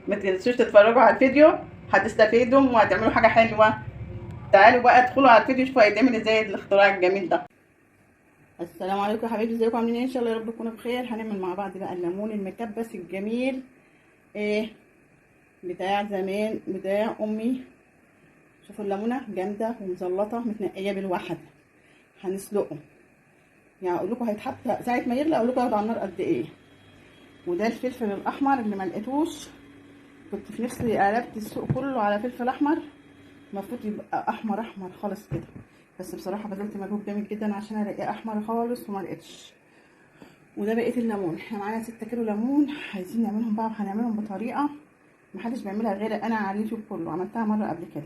ما تنسوش تتفرجوا على الفيديو، هتستفيدوا وهتعملوا حاجه حلوه. تعالوا بقى ادخلوا على الفيديو شوفوا هيتعمل ازاي الاختراع الجميل ده. السلام عليكم يا حبايبي، ازيكم عاملين ايه؟ ان شاء الله يا رب تكونوا بخير. هنعمل مع بعض بقى الليمون المكبس الجميل، ايه بتاع زمان بتاع امي. شوفوا الليمونه جامده ومزلطه متنقيه بالواحد. هنسلقه، يعني اقول لكم هيتحط ساعه ما يغلى، اقول لكم هيقعد على النار قد ايه. وده الفلفل الاحمر اللي ما لقيتوش، كنت في نفسي قلبت السوق كله على فلفل احمر، المفروض يبقى احمر احمر خالص كده، بس بصراحه بذلت مجهود جامد جدا عشان الاقيه احمر خالص وما لقيتش. وده بقيه الليمون، احنا معانا 6 كيلو ليمون، عايزين نعملهم بقى، وهنعملهم بطريقه محدش بيعملها غير انا على اليوتيوب كله، عملتها مره قبل كده.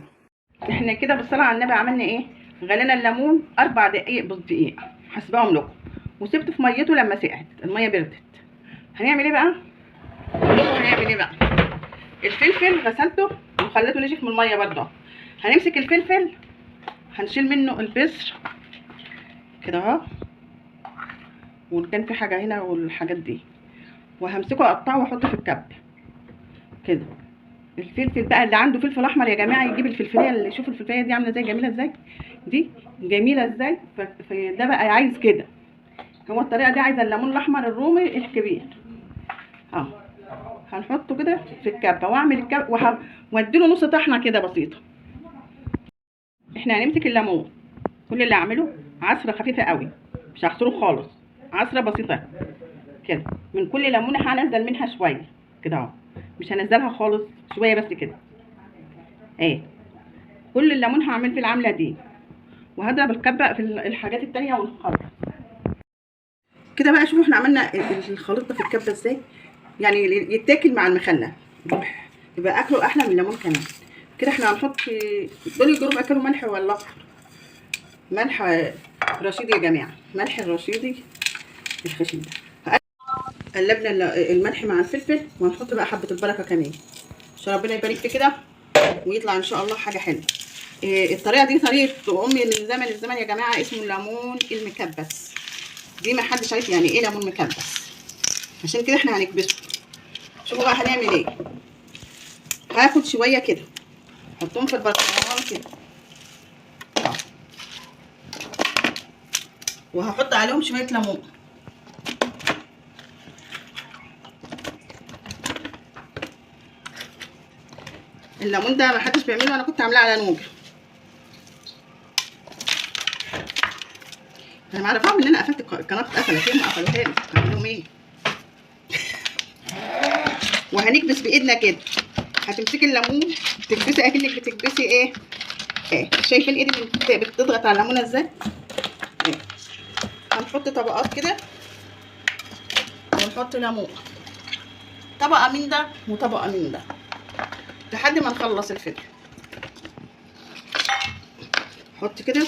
احنا كده بالصلاه على النبي عملنا ايه؟ غلينا الليمون 4 دقايق بالدقيقه، حسبهم لكم، وسبته في ميته لما سقعت الميه بردت. هنعمل ايه بقى؟ هنعمل ايه بقى؟ الفلفل غسلته وخليته نشف من الميه برضه. هنمسك الفلفل، هنشيل منه البذر كده اهو، وكان في حاجه هنا والحاجات دي، وهمسكه اقطعه واحطه في الكب كده. الفلفل بقى اللي عنده فلفل احمر يا جماعه يجيب الفلفليه، اللي شوفوا الفلفليه دي عامله ازاي، جميله ازاي، دي جميله ازاي. فده بقى عايز كده، هو الطريقه دي عايزه الليمون الاحمر الرومي الكبير اهو. هنحطه كده في الكبه، واعمل الكبه واديله نص طحنه كده بسيطه. احنا هنمسك الليمون، كل اللي اعمله عصره خفيفه قوي، مش هعصره خالص، عصره بسيطه كده. من كل ليمونه هنزل منها شويه كده اهو، مش هنزلها خالص، شويه بس كده ايه. كل الليمون هعمل في العمله دي، وهضرب الكبه في الحاجات التانيه ونخلط كده بقى. شوفوا احنا عملنا الخليط ده في الكبه ازاي، يعني يتاكل مع المخلل، يبقى اكله احلى من الليمون كمان. كده احنا هنحط دول يجروا اكلوا ملح ولا ملح رشيدي يا جماعه، ملح الرشيدي الخشن ده. قلبنا الملح مع الفلفل، وهنحط بقى حبه البركه كمان عشان ربنا يبارك في كده ويطلع ان شاء الله حاجه حلوه. الطريقه دي طريقه امي من زمن الزمن يا جماعه، اسمه الليمون المكبس. دي ما حدش عارف يعني ايه ليمون مكبس، عشان كده احنا هنكبسه. شوفوا بقى هنعمل ايه. هاخد شويه كده احطهم في البرطمان كده، وهحط عليهم شويه ليمون. الليمون ده ما حدش بيعمله، انا كنت عاملاه على نوجه. انا معرفاهم ان انا قفلت القناه، اتقفلت، هم قفلوها لي، هعمل لهم ايه؟ وهنكبس بايدنا كده، هتمسكي الليمون تكبسي اكنك بتكبسي ايه، شايفين ايدي بتضغط على الليمونه ازاي؟ هنحط طبقات كده، ونحط ليمون طبقه من ده وطبقه من ده لحد ما نخلص الفلفل. حط كده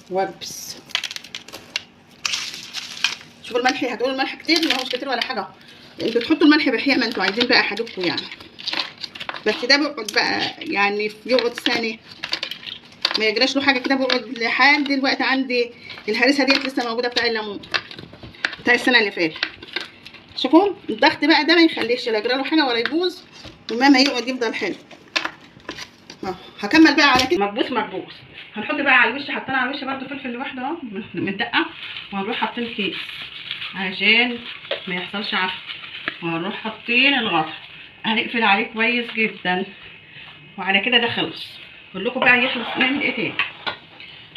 واكبس. شوفوا الملح، هتقولوا الملح كتير، ما هوش كتير ولا حاجه، انتوا تحطوا الملح بحياء ما انتوا عايزين بقى حاجتكم يعني. بس ده بيقعد بقى يعني يقعد سنه، ما يجراش له حاجه كده، بيقعد لحد دلوقتي. عندي الهريسه ديت لسه موجوده بتاع الليمون بتاع السنه اللي فاتت. شوفوا الضغط بقى ده ما يخليش لا يجرى له حاجه ولا يبوظ، ومهما يقعد يفضل حلو اهو. هكمل بقى على كده مكبوس مكبوس. هنحط بقى على الوش، حطينا على الوش برده فلفل لوحده اهو متدقق، وهنروح حاطين كيس عشان ما يحصلش عفن، وهنروح حاطين الغطا. هنقفل عليه كويس جدا، وعلى كده ده خلص. اقول لكم بقى يخلص نعمل ايه تاني.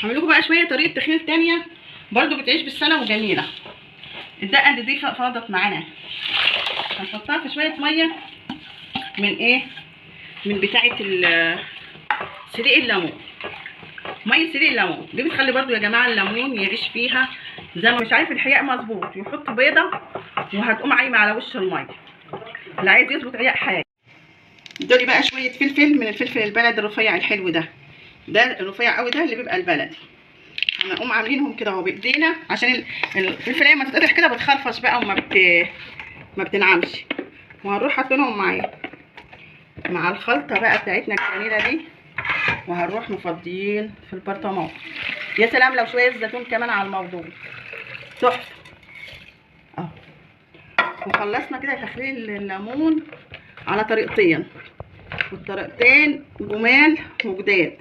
هعمل لكم بقى شويه طريقه تخليل تانيه برده بتعيش بالسنه وجميله. الدقه دي فاضت معانا، هنحطها في شويه ميه من ايه، من بتاعه سليق الليمون. ميه سليق الليمون دي بتخلي برده يا جماعه الليمون يعيش فيها، زي ما مش عارف الحياء مظبوط يحط بيضه وهتقوم عايمه على وش الميه، اللي عايز يظبط عياء حياء. دول بقى شويه فلفل من الفلفل البلدي الرفيع الحلو ده، ده الرفيع قوي ده اللي بيبقى البلدي. هنقوم عاملينهم كده اهو بايدينا، عشان الفلفلايه ما تتقطع كده بتخرفش بقى ما بتنعمش. وهنروح حاطينهم معايا مع الخلطه بقى بتاعتنا الجميله دي، وهنروح مفضيين في البرطمان. يا سلام لو شويه زيتون كمان على الموضوع، تحفه اهو. وخلصنا كده تخليل الليمون على طريقتين، والطريقتين جمال وجداد.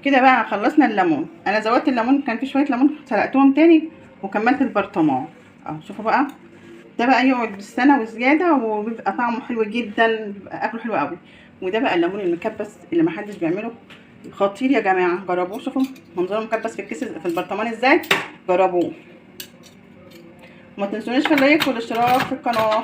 كده بقى خلصنا الليمون. انا زودت الليمون، كان في شويه ليمون سلقتهم تاني وكملت البرطمان اهو. شوفوا بقى، ده بقى يقعد بالسنه وزياده وبيبقى طعمه حلو جدا، بيبقى اكله حلو قوي. وده بقى الليمون المكبس اللي محدش بيعمله، خطير يا جماعه، جربوه. شوفوا منظره مكبس في الكيس في البرطمان ازاي، جربوه. وما تنسونيش في اللايك والاشتراك في القناه.